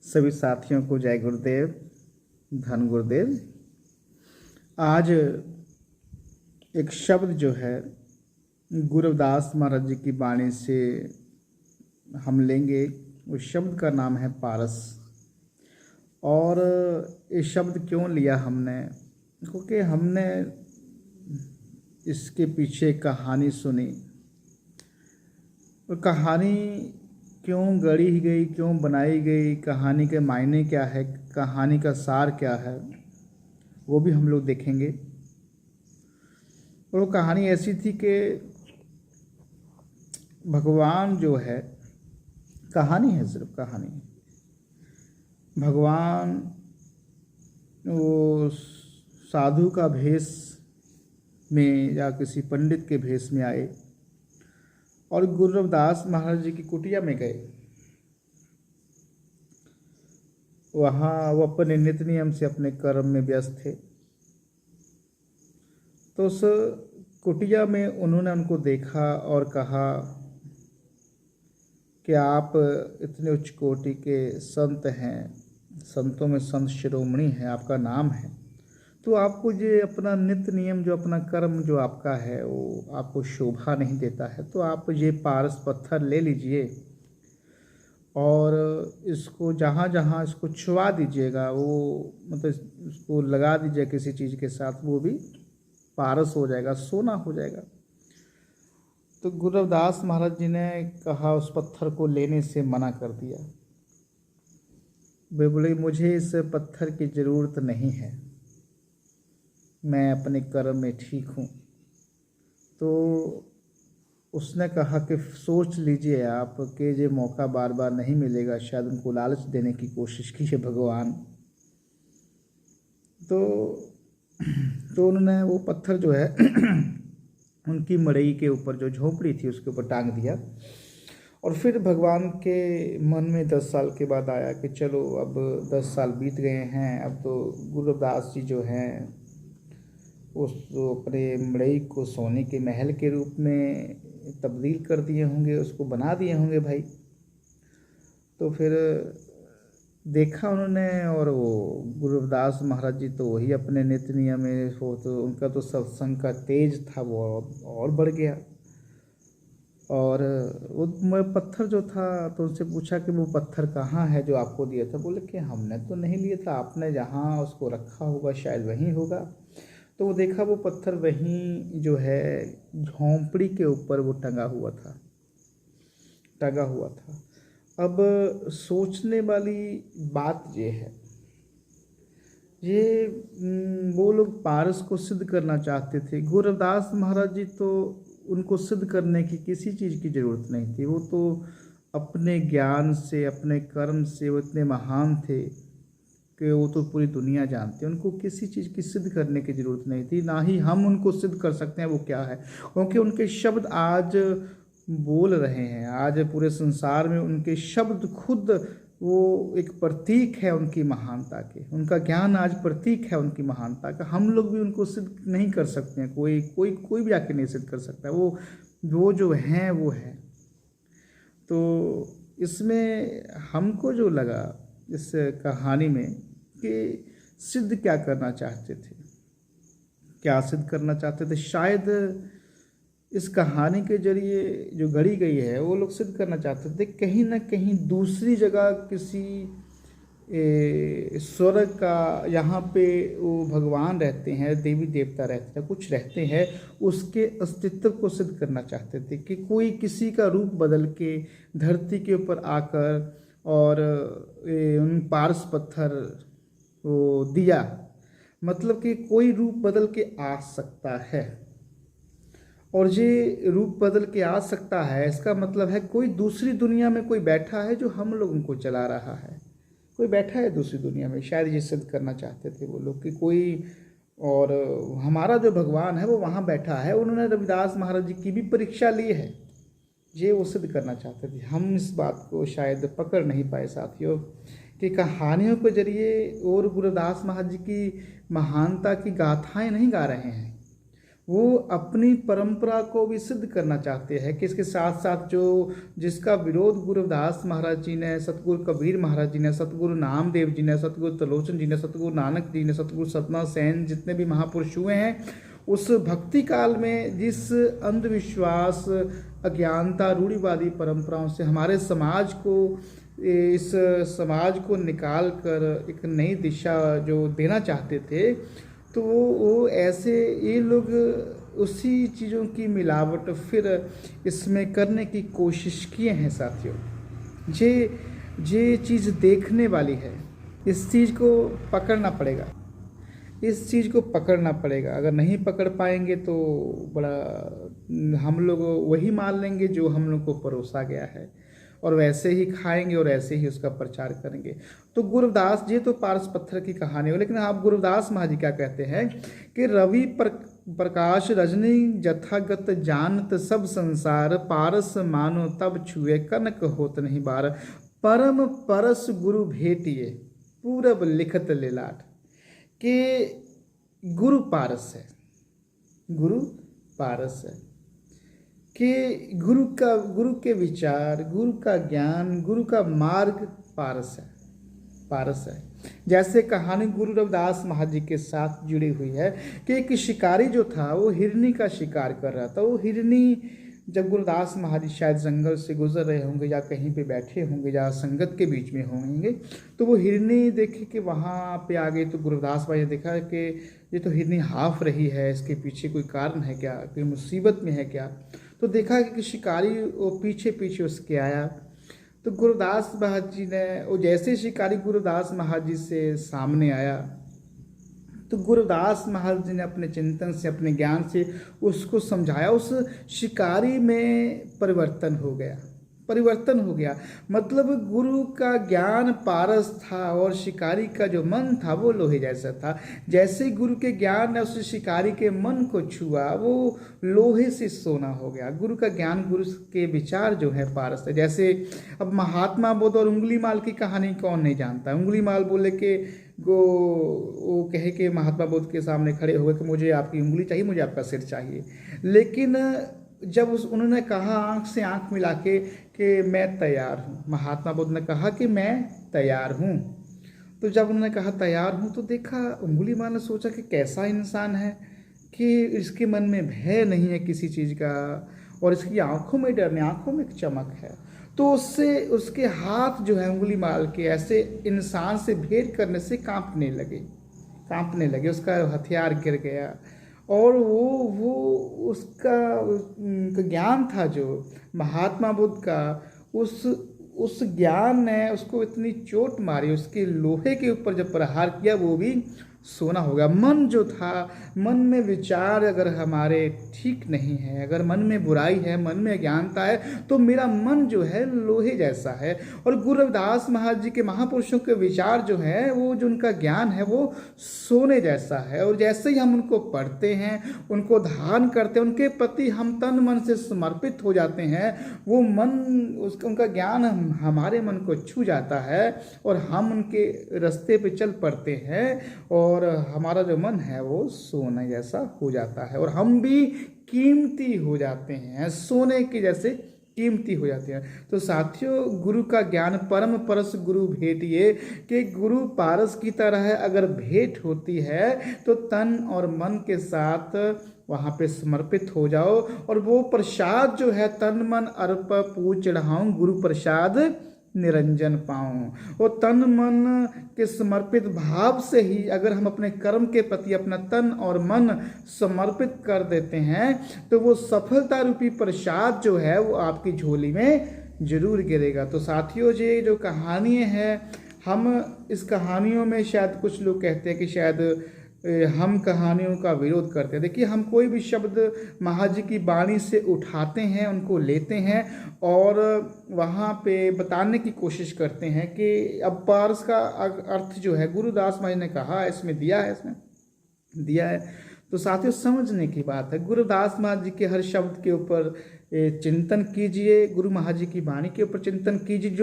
सभी साथियों को जय गुरुदेव, धन गुरुदेव। आज एक शब्द जो है गुरु रविदास महाराज जी की वाणी से हम लेंगे। उस शब्द का नाम है पारस। और इस शब्द क्यों लिया हमने, क्योंकि हमने इसके पीछे कहानी सुनी। और कहानी क्यों गढ़ी गई, क्यों बनाई गई, कहानी के मायने क्या है, कहानी का सार क्या है, वो भी हम लोग देखेंगे। और वो कहानी ऐसी थी कि भगवान जो है, कहानी है, सिर्फ कहानी है। भगवान वो साधु का भेष में या किसी पंडित के भेष में आए और गुरु रविदास महाराज जी की कुटिया में गए। वहाँ वो अपने नित्य नियम से अपने कर्म में व्यस्त थे। तो उस कुटिया में उन्होंने उनको देखा और कहा कि आप इतने उच्च कोटि के संत हैं, संतों में संत शिरोमणि हैं, आपका नाम है, तो आपको ये अपना नित्य नियम जो अपना कर्म जो आपका है वो आपको शोभा नहीं देता है। तो आप ये पारस पत्थर ले लीजिए और इसको जहाँ जहाँ इसको छुआ दीजिएगा, वो मतलब इसको लगा दीजिए किसी चीज़ के साथ, वो भी पारस हो जाएगा, सोना हो जाएगा। तो गुरु रविदास महाराज जी ने कहा, उस पत्थर को लेने से मना कर दिया। वे बोले मुझे इस पत्थर की ज़रूरत नहीं है, मैं अपने कर्म में ठीक हूँ। तो उसने कहा कि सोच लीजिए आप कि ये मौका बार बार नहीं मिलेगा। शायद उनको लालच देने की कोशिश की है भगवान। तो उन्होंने वो पत्थर जो है उनकी मड़ई के ऊपर, जो झोपड़ी थी उसके ऊपर टांग दिया। और फिर भगवान के मन में 10 साल के बाद आया कि चलो अब 10 साल बीत गए हैं, अब तो गुरु रविदास जी जो हैं उस अपने मड़ई को सोने के महल के रूप में तब्दील कर दिए होंगे, उसको बना दिए होंगे भाई। तो फिर देखा उन्होंने, और वो गुरु रविदास महाराज जी तो वही अपने नित्य नियम में हो, तो उनका तो सत्संग का तेज था वो और बढ़ गया। और वो पत्थर जो था, तो उनसे पूछा कि वो पत्थर कहाँ है जो आपको दिया था। बोले कि हमने तो नहीं लिया था, आपने जहाँ उसको रखा होगा शायद वहीं होगा। तो वो देखा वो पत्थर वहीं जो है झोंपड़ी के ऊपर वो टंगा हुआ था। अब सोचने वाली बात ये है, ये वो लोग पारस को सिद्ध करना चाहते थे। गुरु रविदास महाराज जी तो उनको सिद्ध करने की किसी चीज़ की ज़रूरत नहीं थी। वो तो अपने ज्ञान से, अपने कर्म से वो इतने महान थे कि वो तो पूरी दुनिया जानती है। उनको किसी चीज़ की सिद्ध करने की ज़रूरत नहीं थी, ना ही हम उनको सिद्ध कर सकते हैं वो क्या है, क्योंकि उनके शब्द आज बोल रहे हैं। आज पूरे संसार में उनके शब्द खुद वो एक प्रतीक है उनकी महानता के। उनका ज्ञान आज प्रतीक है उनकी महानता का। हम लोग भी उनको सिद्ध नहीं कर सकते हैं, कोई भी आके नहीं सिद्ध कर सकता। वो जो हैं वो है। तो इसमें हमको जो लगा इस कहानी में कि सिद्ध क्या करना चाहते थे, क्या सिद्ध करना चाहते थे, शायद इस कहानी के जरिए जो गढ़ी गई है वो लोग सिद्ध करना चाहते थे कहीं ना कहीं दूसरी जगह किसी स्वर्ग का, यहाँ पे वो भगवान रहते हैं, देवी देवता रहते हैं, कुछ रहते हैं, उसके अस्तित्व को सिद्ध करना चाहते थे कि कोई किसी का रूप बदल के धरती के ऊपर आकर और उन पारस पत्थर वो दिया, मतलब कि कोई रूप बदल के आ सकता है। और ये रूप बदल के आ सकता है, इसका मतलब है कोई दूसरी दुनिया में कोई बैठा है जो हम लोगों को चला रहा है। कोई बैठा है दूसरी दुनिया में, शायद ये सिद्ध करना चाहते थे वो लोग कि कोई, और हमारा जो भगवान है वो वहाँ बैठा है। उन्होंने रविदास महाराज जी की भी परीक्षा ली है, ये वो सिद्ध करना चाहते थे। हम इस बात को शायद पकड़ नहीं पाए साथियों कि कहानियों के जरिए और गुरु रविदास महाराज जी की महानता की गाथाएं नहीं गा रहे हैं, वो अपनी परंपरा को भी सिद्ध करना चाहते हैं कि इसके साथ साथ जो जिसका विरोध गुरु रविदास महाराज जी ने, सतगुरु कबीर महाराज जी ने, सतगुरु नामदेव जी ने, सतगुरु त्रिलोचन जी ने, सतगुरु नानक जी ने, सतगुरु सतना सेन, जितने भी महापुरुष हुए हैं, उस भक्ति काल में जिस अंधविश्वास, अज्ञानता, रूढ़िवादी परंपराओं से हमारे समाज को, इस समाज को निकाल कर एक नई दिशा जो देना चाहते थे, तो वो ऐसे ये लोग उसी चीज़ों की मिलावट फिर इसमें करने की कोशिश किए हैं साथियों। ये चीज़ देखने वाली है, इस चीज़ को पकड़ना पड़ेगा, इस चीज़ को पकड़ना पड़ेगा। अगर नहीं पकड़ पाएंगे तो बड़ा हम लोग वही मान लेंगे जो हम लोग को परोसा गया है, और वैसे ही खाएंगे और ऐसे ही उसका प्रचार करेंगे। तो गुरुदास जी तो पारस पत्थर की कहानी हो, लेकिन आप गुरुदास महाराज जी क्या कहते हैं कि रवि प्रकाश रजनी जथागत जानत सब संसार, पारस मानो तब छुए कनक होत नहीं बार, परम परस गुरु भेटिए पूरब लिखत लेलाट। कि गुरु पारस है, गुरु पारस है, कि गुरु के विचार, गुरु का ज्ञान, गुरु का मार्ग पारस है, पारस है। जैसे कहानी गुरु रविदास महाराज जी के साथ जुड़ी हुई है कि एक शिकारी जो था वो हिरनी का शिकार कर रहा था। वो हिरनी, जब गुरुदास महाराज जी शायद जंगल से गुजर रहे होंगे या कहीं पे बैठे होंगे या संगत के बीच में होंगे, तो वो हिरनी देखे कि वहाँ पे आ गई। तो गुरुदास भाई ने देखा कि ये तो हिरनी हाँफ रही है, इसके पीछे कोई कारण है क्या, कोई मुसीबत में है क्या। तो देखा कि शिकारी वो पीछे पीछे उसके आया। तो गुरुदास महाराज जी ने, वो जैसे शिकारी गुरुदास महाराज जी से सामने आया, तो गुरुदास महाराज जी ने अपने चिंतन से, अपने ज्ञान से उसको समझाया। उस शिकारी में परिवर्तन हो गया, परिवर्तन हो गया। मतलब गुरु का ज्ञान पारस था और शिकारी का जो मन था वो लोहे जैसा था। जैसे ही गुरु के ज्ञान ने उस शिकारी के मन को छुआ, वो लोहे से सोना हो गया। गुरु का ज्ञान, गुरु के विचार जो है पारस है। जैसे अब महात्मा बुद्ध और उंगली माल की कहानी कौन नहीं जानता। उंगली माल बोले कि वो कहे कि महात्मा बुद्ध के सामने खड़े हो गए कि मुझे आपकी उंगली चाहिए, मुझे आपका सिर चाहिए। लेकिन जब उन्होंने कहा आंख से आंख मिला के कि मैं तैयार हूँ, महात्मा बुद्ध ने कहा कि मैं तैयार हूँ। तो जब उन्होंने कहा तैयार हूँ, तो देखा उंगली माल ने सोचा कि कैसा इंसान है कि इसके मन में भय नहीं है किसी चीज़ का, और इसकी आंखों में डर नहीं, आंखों में एक चमक है। तो उससे उसके हाथ जो है उंगली माल के ऐसे इंसान से भेंट करने से कांपने लगे, उसका हथियार गिर गया। और वो उसका ज्ञान था जो महात्मा बुद्ध का, उस ज्ञान ने उसको इतनी चोट मारी, उसके लोहे के ऊपर जब प्रहार किया वो भी सोना हो गया। मन जो था, मन में विचार अगर हमारे ठीक नहीं है, अगर मन में बुराई है, मन में अज्ञानता है, तो मेरा मन जो है लोहे जैसा है। और गुरु रविदास महाराज जी के, महापुरुषों के विचार जो है, वो जो उनका ज्ञान है वो सोने जैसा है। और जैसे ही हम उनको पढ़ते हैं, उनको धारण करते हैं, उनके प्रति हम तन मन से समर्पित हो जाते हैं, वो मन, उनका ज्ञान हमारे मन को छू जाता है और हम उनके रास्ते पे चल पड़ते हैं, और हमारा जो मन है वो सोने जैसा हो जाता है, और हम भी कीमती हो जाते हैं, सोने के जैसे कीमती हो जाते हैं। तो साथियों, गुरु का ज्ञान परम परस गुरु भेटिए, कि गुरु पारस की तरह अगर भेंट होती है तो तन और मन के साथ वहाँ पे समर्पित हो जाओ, और वो प्रसाद जो है तन मन अर्प पूज चढ़ाऊं, गुरु प्रसाद निरंजन पाऊं। और तन मन के समर्पित भाव से ही अगर हम अपने कर्म के प्रति अपना तन और मन समर्पित कर देते हैं, तो वो सफलता रूपी प्रसाद जो है वो आपकी झोली में जरूर गिरेगा। तो साथियों, ये जो कहानी है, हम इस कहानियों में शायद कुछ लोग कहते हैं कि शायद हम कहानियों का विरोध करते हैं। देखिए, हम कोई भी शब्द महाराज जी की वाणी से उठाते हैं, उनको लेते हैं और वहाँ पे बताने की कोशिश करते हैं कि अब पारस का अर्थ जो है गुरुदास महाराज ने कहा, इसमें दिया है। तो साथियों, समझने की बात है। गुरुदास महाराज जी के हर शब्द के ऊपर चिंतन कीजिए, गुरु महाराज जी की वाणी के ऊपर चिंतन कीजिए।